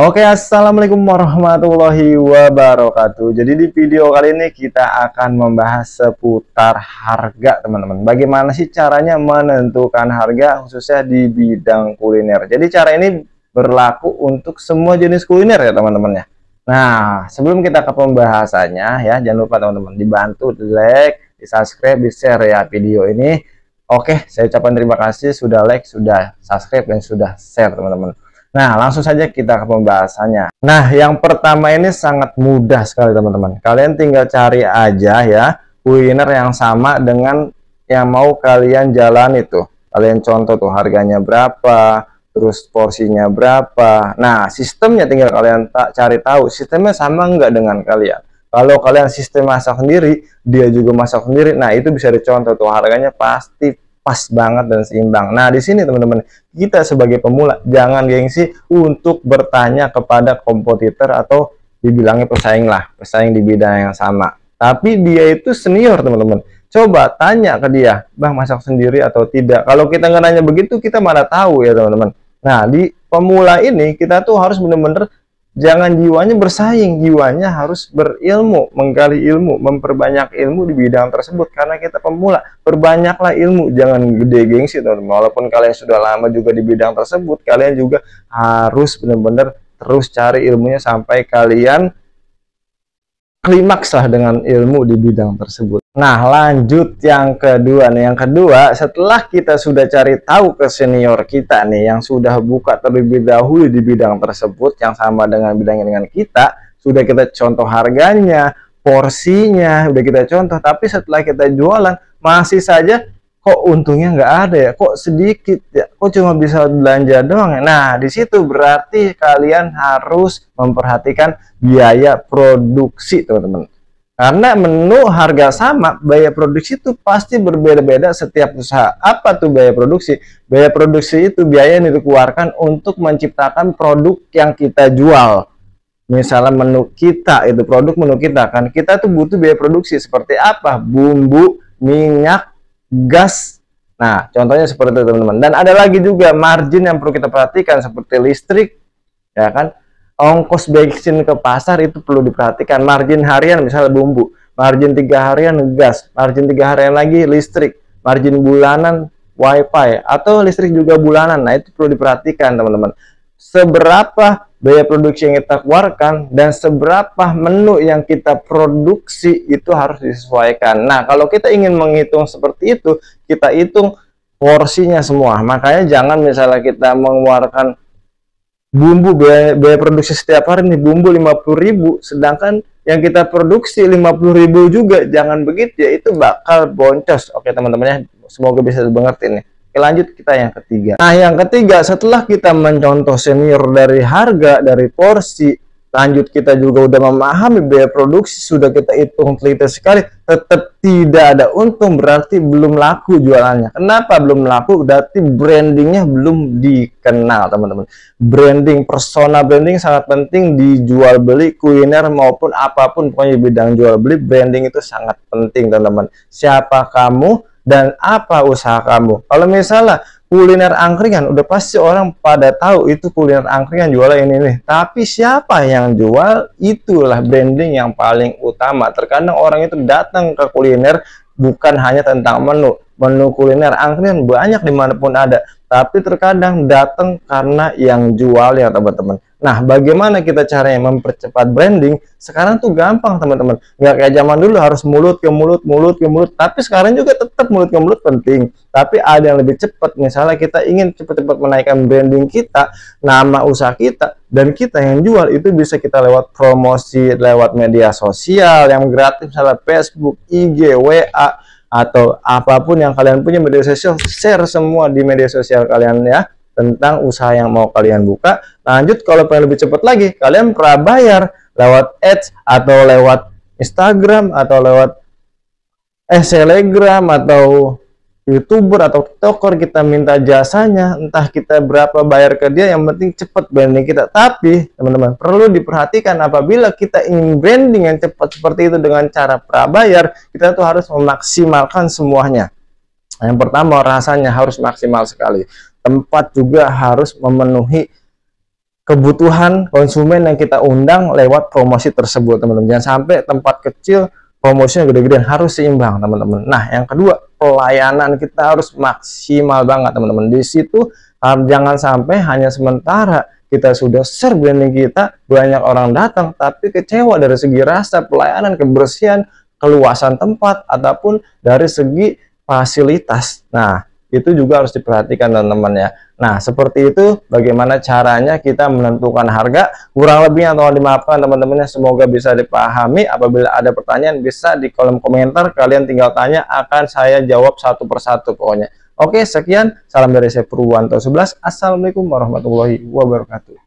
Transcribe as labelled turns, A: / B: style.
A: Oke, assalamualaikum warahmatullahi wabarakatuh. Jadi di video kali ini kita akan membahas seputar harga, teman-teman. Bagaimana sih caranya menentukan harga khususnya di bidang kuliner. Jadi cara ini berlaku untuk semua jenis kuliner ya, teman-teman ya. Nah, sebelum kita ke pembahasannya ya, jangan lupa teman-teman dibantu di like, di subscribe, di share ya video ini. Oke, saya ucapkan terima kasih sudah like, sudah subscribe, dan sudah share, teman-teman. Nah, langsung saja kita ke pembahasannya. Nah, yang pertama ini sangat mudah sekali, teman-teman. Kalian tinggal cari aja ya kuliner yang sama dengan yang mau kalian jalan itu. Kalian contoh tuh harganya berapa, terus porsinya berapa. Nah, sistemnya tinggal kalian cari tahu sistemnya sama nggak dengan kalian. Kalau kalian sistem masak sendiri, dia juga masak sendiri. Nah, itu bisa dicontoh tuh harganya pasti pas banget dan seimbang. Nah, di sini teman-teman, kita sebagai pemula jangan gengsi untuk bertanya kepada kompetitor atau dibilangnya pesaing lah, pesaing di bidang yang sama. Tapi dia itu senior, teman-teman. Coba tanya ke dia, "Bang, masak sendiri atau tidak?" Kalau kita nggak nanya begitu, kita mana tahu ya, teman-teman. Nah, di pemula ini kita tuh harus benar-benar jangan jiwanya bersaing, jiwanya harus berilmu, menggali ilmu, memperbanyak ilmu di bidang tersebut. Karena kita pemula, perbanyaklah ilmu, jangan gede gengsi, teman-teman. Walaupun kalian sudah lama juga di bidang tersebut, kalian juga harus benar-benar terus cari ilmunya sampai kalian klimaks lah dengan ilmu di bidang tersebut. Nah, lanjut yang kedua nih. Yang kedua, setelah kita sudah cari tahu ke senior kita nih yang sudah buka terlebih dahulu di bidang tersebut yang sama dengan bidangnya dengan kita, sudah kita contoh harganya, porsinya, udah kita contoh, tapi setelah kita jualan masih saja kok untungnya nggak ada ya, kok sedikit ya, kok cuma bisa belanja doang ya. Nah, di situ berarti kalian harus memperhatikan biaya produksi, teman-teman. Karena menu harga sama, biaya produksi itu pasti berbeda-beda setiap usaha. Apa tuh biaya produksi? Biaya produksi itu biaya yang dikeluarkan untuk menciptakan produk yang kita jual. Misalnya menu kita, itu produk menu kita, kan kita tuh butuh biaya produksi seperti apa? Bumbu, minyak, gas. Nah, contohnya seperti itu, teman-teman. Dan ada lagi juga margin yang perlu kita perhatikan seperti listrik, ya kan? Ongkos bensin ke pasar itu perlu diperhatikan. Margin harian misalnya bumbu, margin 3 harian gas, margin 3 harian lagi listrik, margin bulanan wifi atau listrik juga bulanan. Nah, itu perlu diperhatikan, teman-teman. Seberapa biaya produksi yang kita keluarkan dan seberapa menu yang kita produksi itu harus disesuaikan. Nah, kalau kita ingin menghitung seperti itu, kita hitung porsinya semua. Makanya jangan misalnya kita mengeluarkan bumbu biaya produksi setiap hari nih bumbu 50.000, sedangkan yang kita produksi 50.000 juga. Jangan begitu ya, itu bakal boncos. Oke, teman-teman ya, semoga bisa dimengerti nih. Oke, lanjut kita yang ketiga. Nah, yang ketiga, setelah kita mencontoh senior dari harga, dari porsi, lanjut kita juga udah memahami biaya produksi, sudah kita hitung teliti sekali, tetap tidak ada untung, berarti belum laku jualannya. Kenapa belum laku? Berarti brandingnya belum dikenal, teman-teman. Branding, persona branding sangat penting di jual beli kuliner maupun apapun, pokoknya bidang jual beli, branding itu sangat penting, teman-teman. Siapa kamu dan apa usaha kamu? Kalau misalnya kuliner angkringan, udah pasti orang pada tahu itu kuliner angkringan jualnya ini nih. Tapi siapa yang jual, itulah branding yang paling utama. Terkadang orang itu datang ke kuliner bukan hanya tentang menu. Menu kuliner angkringan banyak dimanapun ada. Tapi terkadang datang karena yang jual ya, teman-teman. Nah, bagaimana kita caranya mempercepat branding? Sekarang tuh gampang, teman-teman. Nggak kayak zaman dulu harus mulut ke mulut, mulut ke mulut. Tapi sekarang juga tetap mulut ke mulut penting. Tapi ada yang lebih cepat. Misalnya kita ingin cepat-cepat menaikkan branding kita, nama usaha kita, dan kita yang jual, itu bisa kita lewat promosi, lewat media sosial yang gratis, misalnya Facebook, IG, WA, atau apapun yang kalian punya media sosial, share semua di media sosial kalian ya, tentang usaha yang mau kalian buka. Lanjut, kalau pengen lebih cepat lagi, kalian prabayar lewat ads atau lewat Instagram atau lewat Telegram atau YouTuber atau TikToker, kita minta jasanya, entah kita berapa bayar ke dia, yang penting cepat branding kita. Tapi teman-teman perlu diperhatikan, apabila kita ingin branding yang cepat seperti itu dengan cara prabayar, kita tuh harus memaksimalkan semuanya. Yang pertama, rasanya harus maksimal sekali. Tempat juga harus memenuhi kebutuhan konsumen yang kita undang lewat promosi tersebut, teman-teman. Jangan sampai tempat kecil promosinya gede-gedean, harus seimbang, teman-teman. Nah, yang kedua, pelayanan kita harus maksimal banget, teman-teman. Di situ jangan sampai hanya sementara kita sudah share branding kita, banyak orang datang, tapi kecewa dari segi rasa, pelayanan, kebersihan, keluasan tempat, ataupun dari segi fasilitas. Nah, itu juga harus diperhatikan, teman-teman ya. Nah, seperti itu bagaimana caranya kita menentukan harga. Kurang lebihnya tolong dimaafkan, teman-teman ya. Semoga bisa dipahami. Apabila ada pertanyaan bisa di kolom komentar, kalian tinggal tanya, akan saya jawab satu persatu pokoknya. Oke, sekian. Salam dari saya Purwanto 11. Assalamualaikum warahmatullahi wabarakatuh.